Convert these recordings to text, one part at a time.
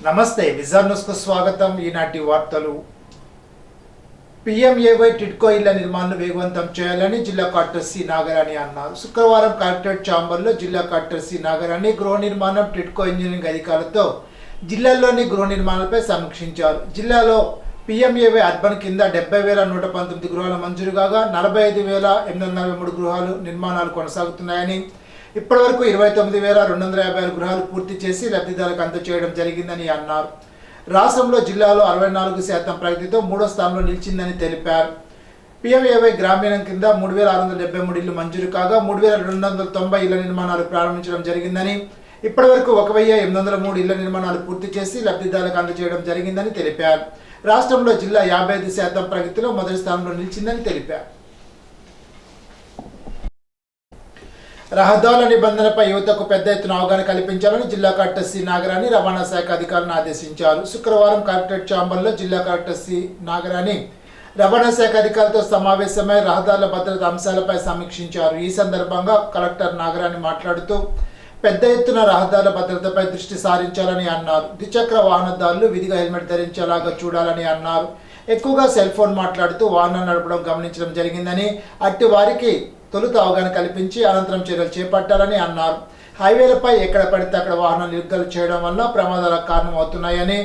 నమస్తే vision news కు స్వాగతం. ఈనాటి వార్తలు. PMAY టిడ్కో ఇళ్ల నిర్మాణాన్ని వేగవంతం చేయాలని జిల్లా కలెక్టర్ సి నాగరాణి అన్నారు. శుక్రవారం కలెక్టరేట్ ఛాంబర్లో జిల్లా కలెక్టర్ సి నాగరాణి గృహ నిర్మాణం టిడ్కో ఇంజనీరింగ్ అధికారులతో జిల్లాలోని గృహ నిర్మాణాలపై సమీక్షించారు. జిల్లాలో PMAY అర్బన్ కింద 70,119 గృహాలు మంజూరు కాగా 45,843 గృహాలు నిర్మాణాలు కొనసాగుతున్నాయని, ఇప్పటివరకు 29,256 గృహాలు పూర్తి చేసి లబ్ధిదారులకు అందజేయడం జరిగిందని అన్నారు. రాష్ట్రంలో జిల్లాలో 64% ప్రగతితో 3వ స్థానంలో నిలిచిందని తెలిపారు. PMAY గ్రామీణం కింద 3,673 ఇళ్లు మంజూరు కాగా 3,290 ఇళ్ల నిర్మాణాలు ప్రారంభించడం జరిగిందని, ఇప్పటివరకు 1,803 ఇళ్ల నిర్మాణాలు పూర్తి చేసి లబ్ధిదారులకు అందజేయడం జరిగిందని తెలిపారు. రాష్ట్రంలో జిల్లా 55% ప్రగతిలో మొదటి స్థానంలో నిలిచిందని తెలిపారు. రహదారుల నిబంధనలపై యువతకు పెద్ద ఎత్తున అవగాహన కల్పించాలని జిల్లా కలెక్టర్ సి నాగరాణి రవాణా శాఖ అధికారులను ఆదేశించారు. శుక్రవారం కలెక్టరేట్ ఛాంబర్లో జిల్లా కలెక్టర్ సి నాగరాణి రవాణా శాఖ అధికారులతో సమావేశమై రహదారుల భద్రత అంశాలపై సమీక్షించారు. ఈ సందర్భంగా కలెక్టర్ నాగరాణి మాట్లాడుతూ పెద్ద ఎత్తున రహదారుల భద్రతపై దృష్టి సారించాలని అన్నారు. ద్విచక్ర వాహనదారులు విధిగా హెల్మెట్ ధరించేలాగా చూడాలని అన్నారు. ఎక్కువగా సెల్ ఫోన్ మాట్లాడుతూ వాహనం నడపడం గమనించడం జరిగిందని, అట్టి వారికి తొలుత అవగాహన కల్పించి అనంతరం చర్యలు చేపట్టాలని అన్నారు. హైవేలపై ఎక్కడ పడితే అక్కడ వాహనాలు నిలుపుదల చేయడం వల్ల ప్రమాదాలకు కారణమవుతున్నాయని,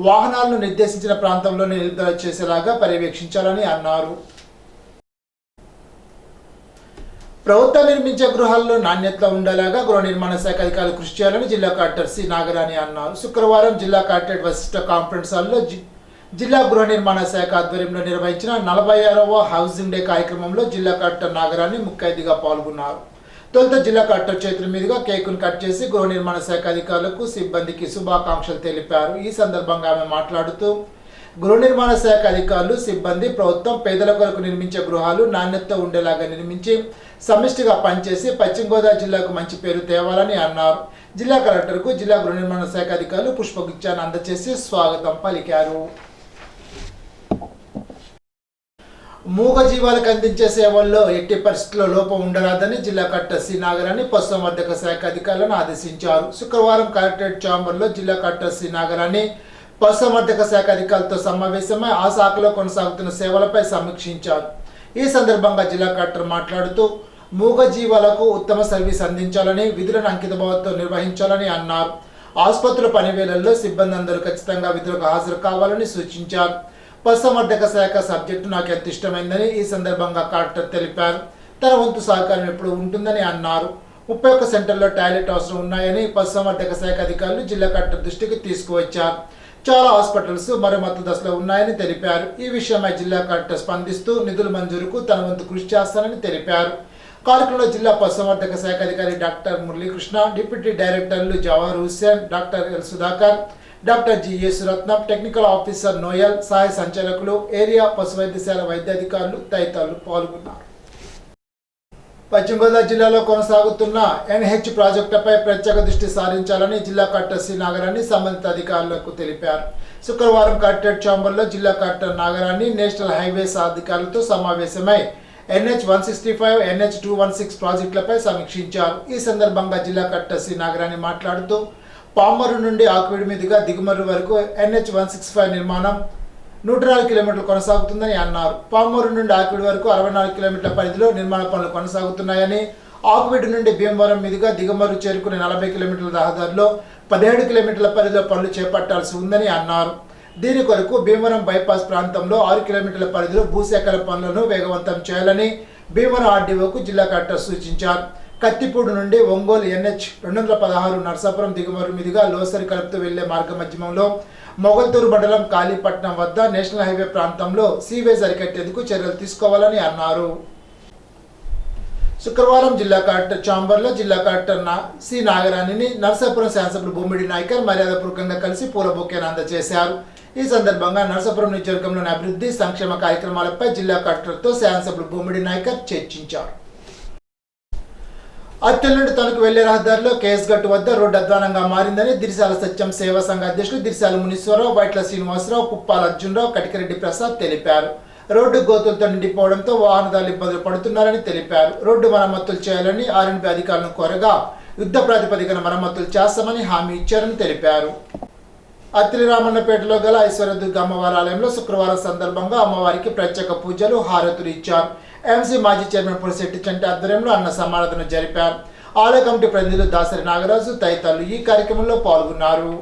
వాహనాలను నిర్దేశించిన ప్రాంతంలోనే నిలుపుదల చేసేలాగా పర్యవేక్షించాలని అన్నారు. ప్రభుత్వం నిర్మించే గృహాల్లో నాణ్యతలో ఉండేలాగా గృహ నిర్మాణ శాఖ అధికారులు కృషి చేయాలని జిల్లా కలెక్టర్ సి నాగరాణి అన్నారు. శుక్రవారం జిల్లా కలెక్టరేట్ వశిష్ఠ కాన్ఫరెన్స్ హాల్లో జిల్లా గృహ నిర్మాణ శాఖ ఆధ్వర్యంలో నిర్వహించిన 46వ హౌసింగ్ డే కార్యక్రమంలో జిల్లా కలెక్టర్ నాగరాణి ముఖ్య అతిథిగా పాల్గొన్నారు. తొలుత జిల్లా కలెక్టర్ చేతుల మీదుగా కేకును కట్ చేసి గృహ నిర్మాణ శాఖ అధికారులకు సిబ్బందికి శుభాకాంక్షలు తెలిపారు. ఈ సందర్భంగా ఆమె మాట్లాడుతూ గృహ నిర్మాణ శాఖ అధికారులు సిబ్బంది ప్రభుత్వం పేదల కొరకు నిర్మించే గృహాలు నాణ్యతతో ఉండేలాగా నిర్మించి సమిష్టిగా పనిచేసి పశ్చిమ గోదావరి జిల్లాకు మంచి పేరు తేవాలని అన్నారు. జిల్లా కలెక్టర్కు జిల్లా గృహ నిర్మాణ శాఖ అధికారులు పుష్పగుచ్చాన్ని అందజేసి స్వాగతం పలికారు. మూగజీవాలకు అందించే సేవల్లో ఎట్టి పరిస్థితుల్లో లోపం ఉండరాదని జిల్లా కలెక్టర్ సి నాగరాణి పశుసంవర్ధక శాఖ అధికారులను ఆదేశించారు. శుక్రవారం కలెక్టరేట్ ఛాంబర్లో జిల్లా కలెక్టర్ సి నాగరాణి పశుసంవర్ధక శాఖ అధికారులతో సమావేశమై ఆ శాఖలో కొనసాగుతున్న సేవలపై సమీక్షించారు. ఈ సందర్భంగా జిల్లా కలెక్టర్ మాట్లాడుతూ మూగజీవాలకు ఉత్తమ సర్వీస్ అందించాలని, విధులను అంకితభావంతో నిర్వహించాలని అన్నారు. ఆసుపత్రుల పనివేళల్లో సిబ్బంది అందరూ ఖచ్చితంగా విధులకు హాజరు కావాలని సూచించారు. పశుసంవర్ధక శాఖ సబ్జెక్టు నాకు ఎంత ఇష్టమైందని ఈ సందర్భంగా కలెక్టర్ తెలిపారు. తన వంతు సహకారం ఎప్పుడు ఉంటుందని అన్నారు. 31 సెంటర్లో టాయిలెట్ అవసరం ఉన్నాయని పశుసంవర్ధక శాఖ అధికారులు జిల్లా కలెక్టర్ దృష్టికి తీసుకువచ్చారు. చాలా హాస్పిటల్స్ మరమ్మతు దశలో ఉన్నాయని తెలిపారు. ఈ విషయమై జిల్లా కలెక్టర్ స్పందిస్తూ నిధుల మంజూరుకు తన వంతు కృషి చేస్తానని తెలిపారు. కార్యక్రమంలో జిల్లా పశుసంవర్ధక శాఖ అధికారి డాక్టర్ మురళీకృష్ణ, డిప్యూటీ డైరెక్టర్లు Jawahar Hussain, doctor L Sudhakar, doctor G Suratnam, technical officer Noel, సహాయ సంచాలకులు, ఏరియా పశు వైద్యశాల వైద్యాధికారులు తదితరులు పాల్గొన్నారు. పశ్చిమ గోదావరి జిల్లాలో కొనసాగుతున్న NH ప్రాజెక్టులపై ప్రత్యేక దృష్టి సారించాలని జిల్లా కలెక్టర్ సి నాగరాణి సంబంధిత అధికారులకు తెలిపారు. శుక్రవారం కలెక్టరేట్ ఛాంబర్లో జిల్లా కలెక్టర్ నాగరాణి నేషనల్ హైవేస్ అధికారులతో సమావేశమై NH-165, NH-216 ప్రాజెక్టులపై సమీక్షించారు. ఈ సందర్భంగా జిల్లా కలెక్టర్ సి నాగరాణి మాట్లాడుతూ పామరు నుండి ఆకువీడి మీదుగా దిగుమర్రు వరకు NH-165 నిర్మాణం 104 కిలోమీటర్లు కొనసాగుతుందని అన్నారు. పామూరు నుండి ఆకువీడి వరకు 64 కిలోమీటర్ల పరిధిలో నిర్మాణ పనులు కొనసాగుతున్నాయని, ఆకువీడి నుండి భీమవరం మీదుగా దిగుమర్రు చేరుకునే 40 కిలోమీటర్ల రహదారిలో 17 కిలోమీటర్ల పరిధిలో పనులు చేపట్టాల్సి ఉందని అన్నారు. దీని కొరకు భీమవరం బైపాస్ ప్రాంతంలో 6 కిలోమీటర్ల పరిధిలో భూసేకరణ పనులను వేగవంతం చేయాలని భీమవరం RDOకు జిల్లా కలెక్టర్ సూచించారు. కత్తిపూడి నుండి ఒంగోలు NH-216 నర్సాపురం దిగుమర్రు మీదుగా లోసరి కలుపుతూ వెళ్లే మార్గ మధ్యమంలో మొగల్తూరు మండలం కాళీపట్నం వద్ద నేషనల్ హైవే ప్రాంతంలో సీవేజ్ అరికట్టేందుకు చర్యలు తీసుకోవాలని అన్నారు. శుక్రవారం జిల్లా కలెక్టర్ ఛాంబర్లో జిల్లా కలెక్టర్ సి నాగరాణిని నర్సాపురం శాసనసభ్యులు బొమ్మిడి నాయకర్ మర్యాదపూర్వకంగా కలిసి పూల బొకేను అందజేశారు. ఈ సందర్భంగా నర్సాపురం నియోజకవర్గంలోని అభివృద్ధి సంక్షేమ కార్యక్రమాలపై జిల్లా కలెక్టర్తో శాసనసభ్యులు బొమ్మిడి నాయకర్ చర్చించారు. అత్తెల్ నుండి తనకు వెళ్లే రహదారిలో కేఎస్ గట్టు వద్ద రోడ్డు అధ్వానంగా మారిందని దిర్శాల సత్యం సేవా సంఘ అధ్యక్షులు దిర్శాల మునీశ్వరరావు, వైట్ల శ్రీనివాసరావు, పుప్పాల అర్జునరావు, కటికరెడ్డి ప్రసాద్ తెలిపారు. రోడ్డు గోతులతో నిండిపోవడంతో వాహనదారులు ఇబ్బందులు పడుతున్నారని తెలిపారు. రోడ్డు మరమ్మతులు చేయాలని R&B అధికారులను కోరగా యుద్ధ ప్రాతిపదికన మరమ్మతులు చేస్తామని హామీ ఇచ్చారని తెలిపారు. అత్తిలి రామన్నపేటలో గల ఐశ్వర్యదుర్గ అమ్మవారి ఆలయంలో శుక్రవారం సందర్భంగా అమ్మవారికి ప్రత్యేక పూజలు హారతులు ఇచ్చారు. ఎంసీ మాజీ చైర్మన్ పులిశెట్టి చంటి ఆధ్వర్యంలో అన్న సమారాధన జరిపారు. ఆలయ కమిటీ ప్రతినిధులు దాసరి నాగరాజు తదితరులు ఈ కార్యక్రమంలో పాల్గొన్నారు.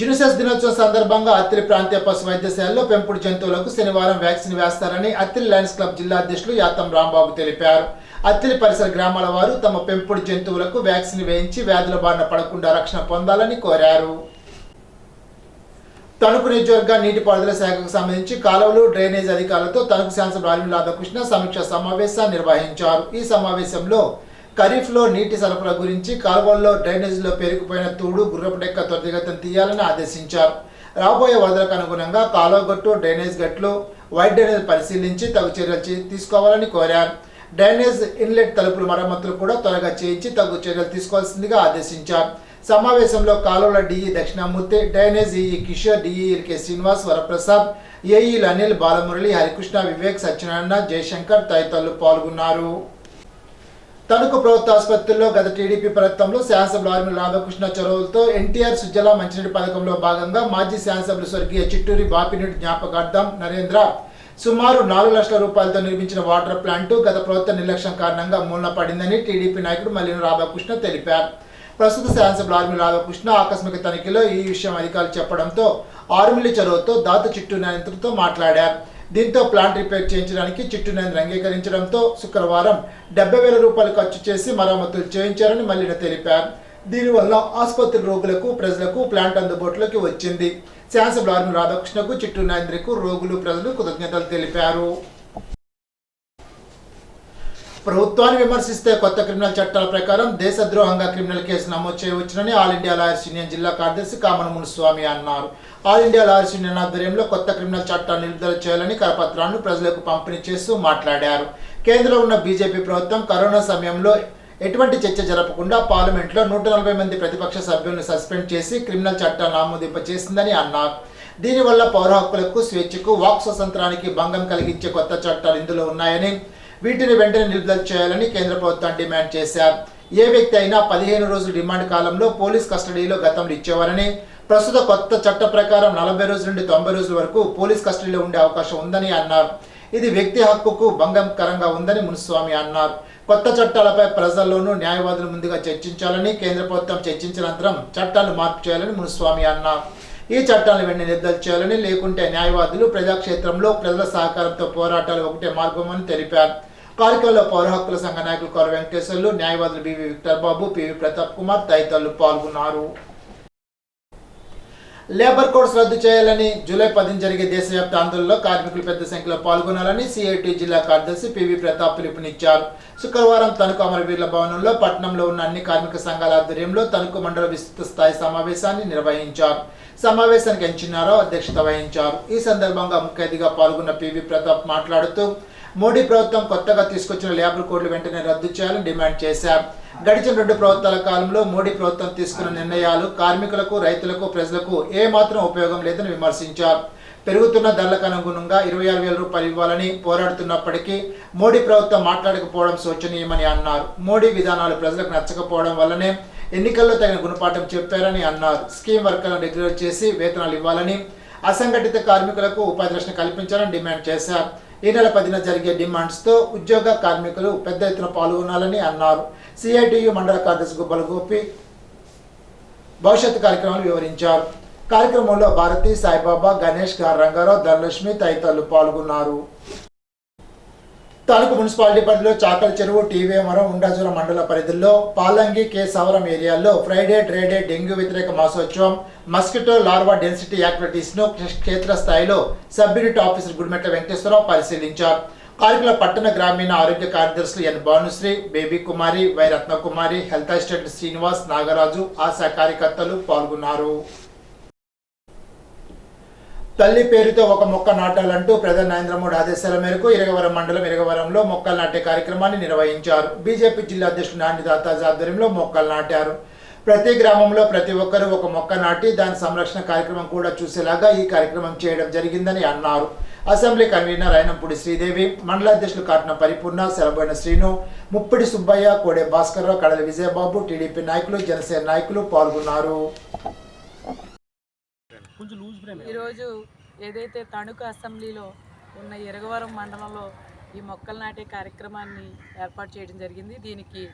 జినోసిస్ దినోత్సవం సందర్భంగా అత్తిలి ప్రాంతీయ పశు వైద్యశాలలో పెంపుడు జంతువులకు శనివారం వ్యాక్సిన్ వేస్తారని అత్తిలి లయన్స్ క్లబ్ జిల్లా అధ్యక్షులు యాతం రాంబాబు తెలిపారు. అత్తిలి పరిసర గ్రామాల వారు తమ పెంపుడు జంతువులకు వ్యాక్సిన్ వేయించి వ్యాధుల బారిన పడకుండా రక్షణ పొందాలని కోరారు. తణుకు నియోజకవర్గ నీటిపారుదల శాఖకు సంబంధించి కాలువలు డ్రైనేజ్ అధికారులతో తణుకు శాసనసభ్యులు ఆర్మీ రాధాకృష్ణ సమీక్ష సమావేశాన్ని నిర్వహించారు. ఈ సమావేశంలో ఖరీఫ్లో నీటి సరఫరా గురించి, కాలువల్లో డ్రైనేజీలో పేరుకుపోయిన తూడు గుర్రపు డెక్క త్వరితగతిన తీయాలని ఆదేశించారు. రాబోయే వరదలకు అనుగుణంగా కాలువ గట్టు, డ్రైనేజ్ గట్లు, వైట్ డ్రైనేజ్ పరిశీలించి తగు చర్యలు తీసుకోవాలని కోరారు. డ్రైనేజ్ ఇన్లెట్ తలుపుల మరమ్మతులు కూడా త్వరగా చేయించి తగు చర్యలు తీసుకోవాల్సిందిగా ఆదేశించారు. సమావేశంలో కాలువల DE Dakshinamurthy, drainage EE Kishore, DEL K Srinivas, Varaprasad, ఏఈలు అనిల్, బాలమురళి, హరికృష్ణ, వివేక్, సత్యనారాయణ, జయశంకర్ తదితరులు పాల్గొన్నారు. తణుకు ప్రభుత్వ ఆసుపత్రిలో గత టీడీపీ ప్రభుత్వంలో శాసనసభ్యులు ఆర్మీ రాధాకృష్ణ చొరవలతో ఎన్టీఆర్ సుజల మంచినీటి పథకంలో భాగంగా మాజీ శాసనసభ్యులు స్వర్గీయ చిట్టూరి బాపినీటి జ్ఞాపకార్థం నరేంద్ర సుమారు 4 లక్షల రూపాయలతో నిర్మించిన వాటర్ ప్లాంట్ గత ప్రభుత్వ నిర్లక్ష్యం కారణంగా మూలన పడిందని టీడీపీ నాయకుడు మల్లిన రాధాకృష్ణ తెలిపారు. ప్రస్తుత శాసనసభ్యులు ఆర్మీ రాధాకృష్ణ ఆకస్మిక తనిఖీలో ఈ విషయం అధికారులు చెప్పడంతో ఆర్మీల చొరవతో దాత చిట్టూ నరేంద్రతో మాట్లాడారు. దీంతో ప్లాంట్ రిపేర్ చేయించడానికి చిట్టు నరేంద్ర అంగీకరించడంతో శుక్రవారం 70,000 రూపాయలు ఖర్చు చేసి మరమ్మతులు చేయించారని మల్లిన తెలిపారు. దీనివల్ల ఆసుపత్రి రోగులకు, ప్రజలకు ప్లాంట్ అందుబాటులోకి వచ్చింది. శాసనసభ్యులు ఆర్మీ రాధాకృష్ణకు, చిట్టు నరేంద్రకు రోగులు, ప్రజలు కృతజ్ఞతలు తెలిపారు. ప్రభుత్వాన్ని విమర్శిస్తే కొత్త క్రిమినల్ చట్టాల ప్రకారం దేశద్రోహంగా క్రిమినల్ కేసు నమోదు చేయవచ్చునని ఆల్ ఇండియా లాయర్స్ యూనియన్ జిల్లా కార్యదర్శి కామన మునుస్వామి అన్నారు. ఆల్ ఇండియా లాయర్స్ యూనియన్ ఆధ్వర్యంలో కొత్త క్రిమినల్ చట్టాన్ని నిలుపుదల చేయాలని కరపత్రాలను ప్రజలకు పంపిణీ చేస్తూ మాట్లాడారు. కేంద్రంలో ఉన్న బీజేపీ ప్రభుత్వం కరోనా సమయంలో ఎటువంటి చర్చ జరపకుండా పార్లమెంట్లో 140 మంది ప్రతిపక్ష సభ్యులను సస్పెండ్ చేసి క్రిమినల్ చట్టాలను ఆమోదింపచేసిందని అన్నారు. దీనివల్ల పౌర హక్కులకు, స్వేచ్ఛకు, వాక్ స్వతంత్రానికి భంగం కలిగించే కొత్త చట్టాలు ఇందులో ఉన్నాయని, వీటిని వెంటనే నిలుపుదల చేయాలని కేంద్ర ప్రభుత్వం డిమాండ్ చేశారు. ఏ వ్యక్తి అయినా 15 రోజుల రిమాండ్ కాలంలో పోలీస్ కస్టడీలో గతంలో ఇచ్చేవారని, ప్రస్తుత కొత్త చట్ట ప్రకారం 40 రోజుల నుండి 90 రోజుల వరకు పోలీస్ కస్టడీలో ఉండే అవకాశం ఉందని అన్నారు. ఇది వ్యక్తి హక్కుకు భంగకరంగా ఉందని మునుస్వామి అన్నారు. కొత్త చట్టాలపై ప్రజల్లోనూ న్యాయవాదులు ముందుగా చర్చించాలని, కేంద్ర ప్రభుత్వం చర్చించిన అనంతరం చట్టాలను మార్పు చేయాలని మునుస్వామి అన్నారు. ఈ చట్టాలను వెంటనే నిలుపుదల చేయాలని, లేకుంటే న్యాయవాదులు ప్రజాక్షేత్రంలో ప్రజల సహకారంతో పోరాటాలు ఒకటే మార్గమని తెలిపారు. కార్యక్రమంలో పౌర హక్కుల సంఘ నాయకులు కోర వెంకటేశ్వర్లు, న్యాయవాదులు బివి విక్టర్ బాబు, పివి ప్రతాప్ కుమార్ తదితరులు పాల్గొన్నారు. లేబర్ కోడ్స్ రద్దు చేయాలని జూలై 10 జరిగే దేశవ్యాప్త ఆందోళనలో కార్మికులు పెద్ద సంఖ్యలో పాల్గొనాలని సిఐటి జిల్లా కార్యదర్శి పివి ప్రతాప్ పిలుపునిచ్చారు. శుక్రవారం తణుకు అమరవీరుల భవనంలో పట్టణంలో ఉన్న అన్ని కార్మిక సంఘాల ఆధ్వర్యంలో తణుకు మండల విస్తృత స్థాయి సమావేశాన్ని నిర్వహించారు. సమావేశానికి ఎన్చిన్నారావు అధ్యక్షత వహించారు. ఈ సందర్భంగా ముఖ్య అతిథిగా పాల్గొన్న పివి ప్రతాప్ మాట్లాడుతూ మోడీ ప్రభుత్వం కొత్తగా తీసుకొచ్చిన లేబర్ కోడ్లు వెంటనే రద్దు చేయాలని డిమాండ్ చేశారు. గడిచిన 2 ప్రభుత్వాల కాలంలో మోడీ ప్రభుత్వం తీసుకున్న నిర్ణయాలు కార్మికులకు, రైతులకు, ప్రజలకు ఏమాత్రం ఉపయోగం లేదని విమర్శించారు. పెరుగుతున్న ధరలకు అనుగుణంగా 26,000 రూపాయలు ఇవ్వాలని పోరాడుతున్నప్పటికీ మోడీ ప్రభుత్వం మాట్లాడకపోవడం శోచనీయమని అన్నారు. మోడీ విధానాలు ప్రజలకు నచ్చకపోవడం వల్లనే ఎన్నికల్లో తగిన గుణపాఠం చెప్పారని అన్నారు. స్కీమ్ వర్కర్లను రెగ్యులర్ చేసి వేతనాలు ఇవ్వాలని, అసంఘటిత కార్మికులకు ఉపాధి రక్షణ కల్పించాలని డిమాండ్ చేశారు. ఈ నెల 10న జరిగే డిమాండ్స్తో ఉద్యోగ కార్మికులు పెద్ద ఎత్తున పాల్గొనాలని అన్నారు. సిఐటియు మండల కార్యదర్శి గుబ్బల గోపి భవిష్యత్తు కార్యక్రమాలు వివరించారు. కార్యక్రమంలో భారతి, సాయిబాబా, గణేష్, గార్ రంగారావు, ధనలక్ష్మి తదితరులు పాల్గొన్నారు. తణుకు మున్సిపాలిటీ పరిధిలో చాకల చెరువు, టీవీమరం, ఉండాజుల మండల పరిధిలో పాలంగి, కే సవరం ఏరియాల్లో ఫ్రైడే డ్రైడే డెంగ్యూ వ్యతిరేక మాసోత్సవం, మస్కిటో లార్వా డెన్సిటీ యాక్టివిటీస్ను క్షేత్రస్థాయిలో sub unit officer Gudimetla Venkateswararao పరిశీలించారు. కార్యక్రమంలో పట్టణ గ్రామీణ ఆరోగ్య కార్యదర్శులు N Bhanusri, Baby Kumari, Y Ratnakumari, health assistant Srinivas, Nagaraju, ASHA కార్యకర్తలు పాల్గొన్నారు. తల్లి పేరుతో ఒక మొక్క నాటాలంటూ ప్రధాని నరేంద్ర మోడీ ఆదేశాల మేరకు ఇరగవరం మండలం ఇరగవరంలో మొక్కలు నాటే కార్యక్రమాన్ని నిర్వహించారు. బీజేపీ జిల్లా అధ్యక్షుడు నాని తాతాజ్ ఆధ్వర్యంలో మొక్కలు నాటారు. ప్రతి గ్రామంలో ప్రతి ఒక్కరూ ఒక మొక్క నాటి దాని సంరక్షణ కార్యక్రమం కూడా చూసేలాగా ఈ కార్యక్రమం చేయడం జరిగిందని అన్నారు. అసెంబ్లీ కన్వీనర్ అయినంపూడి శ్రీదేవి, మండల అధ్యక్షులు కాట్న పరిపూర్ణ, సెలబోయిన శ్రీను, ముప్పిడి సుబ్బయ్య, కోడే భాస్కర్రావు, కడలి విజయబాబు, టీడీపీ నాయకులు, జనసేన నాయకులు పాల్గొన్నారు. ఈరోజు ఏదైతే తణుకు అసెంబ్లీలో ఉన్న ఇరగవరం మండలంలో ఈ మొక్కలు నాటే కార్యక్రమాన్ని ఏర్పాటు చేయడం జరిగింది. దీనికి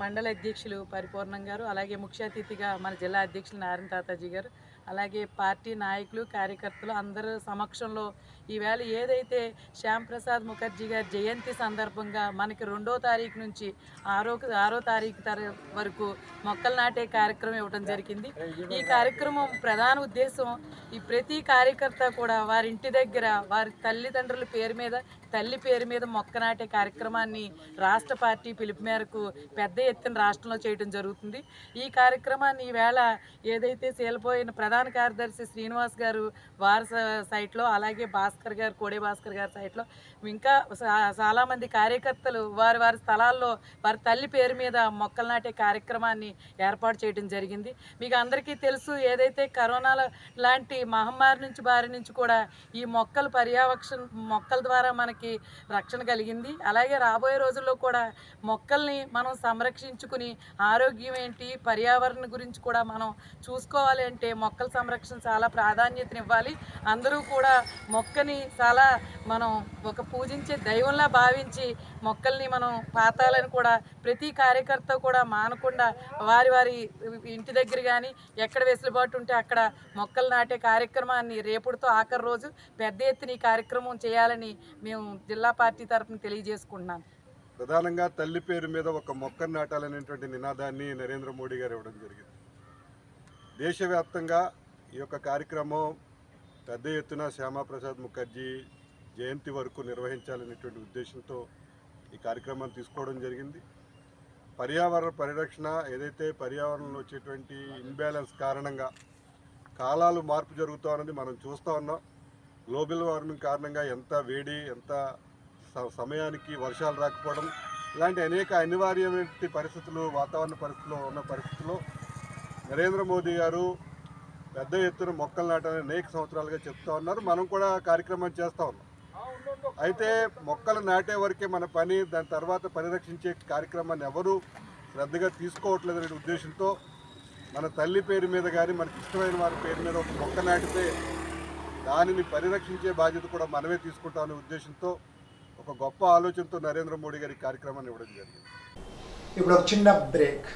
మండల అధ్యక్షులు పరిపూర్ణం గారు, అలాగే ముఖ్య అతిథిగా మన జిల్లా అధ్యక్షులు నారాయణ తాతాజీ గారు, అలాగే పార్టీ నాయకులు కార్యకర్తలు అందరూ సమక్షంలో ఈవేళ ఏదైతే శ్యామ్ ప్రసాద్ ముఖర్జీ గారి జయంతి సందర్భంగా మనకి 2వ తారీఖు నుంచి 6వ తారీఖు వరకు మొక్కలు నాటే కార్యక్రమం ఇవ్వడం జరిగింది. ఈ కార్యక్రమం ప్రధాన ఉద్దేశం ఈ ప్రతి కార్యకర్త కూడా వారి ఇంటి దగ్గర వారి తల్లిదండ్రుల పేరు మీద, తల్లి పేరు మీద మొక్క నాటే కార్యక్రమాన్ని రాష్ట్ర పార్టీ పిలుపు మేరకు పెద్ద ఎత్తున రాష్ట్రంలో చేయడం జరుగుతుంది. ఈ కార్యక్రమాన్ని ఈవేళ ఏదైతే సేలిపోయిన ప్రధాన కార్యదర్శి శ్రీనివాస్ గారు వారి సైట్లో, అలాగే భాస్కర్ గారు, కోడే భాస్కర్ గారి సైట్లో, ఇంకా చాలామంది కార్యకర్తలు వారి వారి స్థలాల్లో వారి తల్లి పేరు మీద మొక్కలు నాటే కార్యక్రమాన్ని ఏర్పాటు చేయడం జరిగింది. మీకు అందరికీ తెలుసు, ఏదైతే కరోనా లాంటి మహమ్మారి నుంచి బారి నుంచి కూడా ఈ మొక్కల ద్వారా మనకి రక్షణ కలిగింది. అలాగే రాబోయే రోజుల్లో కూడా మొక్కల్ని మనం సంరక్షించుకుని ఆరోగ్యం ఏంటి, పర్యావరణం గురించి కూడా మనం చూసుకోవాలి అంటే మొక్కల సంరక్షణ చాలా ప్రాధాన్యతనివ్వాలి. అందరూ కూడా మొక్కని చాలా మనం ఒక పూజించే దైవంలా భావించి మొక్కల్ని మనం పాతాలని కూడా ప్రతి కార్యకర్త కూడా మానకుండా వారి వారి ఇంటి దగ్గర కానీ ఎక్కడ వెసులుబాటు ఉంటే అక్కడ మొక్కలు నాటే కార్యక్రమాన్ని రేపుడుతో ఆఖరి రోజు పెద్ద ఎత్తున ఈ కార్యక్రమం చేయాలని మేము జిల్లా పార్టీ తరఫున తెలియజేసుకుంటున్నాను. ప్రధానంగా తల్లి పేరు మీద ఒక మొక్కను నాటాలనేటువంటి నినాదాన్ని నరేంద్ర మోడీ గారు ఇవ్వడం జరిగింది. దేశవ్యాప్తంగా ఈ యొక్క కార్యక్రమం పెద్ద ఎత్తున శ్యామాప్రసాద్ ముఖర్జీ జయంతి వరకు నిర్వహించాలనేటువంటి ఉద్దేశంతో ఈ కార్యక్రమాన్ని తీసుకోవడం జరిగింది. పర్యావరణ పరిరక్షణ, ఏదైతే పర్యావరణంలో వచ్చేటువంటి ఇన్బ్యాలెన్స్ కారణంగా కాలాలు మార్పు జరుగుతూ ఉన్నది మనం చూస్తూ ఉన్నాం. గ్లోబల్ వార్మింగ్ కారణంగా ఎంత వేడి, ఎంత సమయానికి వర్షాలు రాకపోవడం, ఇలాంటి అనేక అనివార్యమైన పరిస్థితులు, వాతావరణ పరిస్థితుల్లో ఉన్న పరిస్థితుల్లో నరేంద్ర మోదీ గారు పెద్ద ఎత్తున మొక్కలు నాటాలని అనేక సంవత్సరాలుగా చెప్తా ఉన్నారు. మనం కూడా కార్యక్రమం చేస్తూ ఉన్నాం. అయితే మొక్కలు నాటే వరకే మన పని, దాని తర్వాత పరిరక్షించే కార్యక్రమాన్ని ఎవరూ శ్రద్ధగా తీసుకోవట్లేదనే ఉద్దేశంతో మన తల్లి పేరు మీద కానీ మనకి ఇష్టమైన వారి పేరు మీద ఒక మొక్క నాటితే దానిని పరిరక్షించే బాధ్యత కూడా మనమే తీసుకుంటామనే ఉద్దేశంతో ఒక గొప్ప ఆలోచనతో నరేంద్ర మోడీ గారి కార్యక్రమాన్ని ఇవ్వడం జరిగింది. ఇప్పుడు ఒక చిన్న బ్రేక్.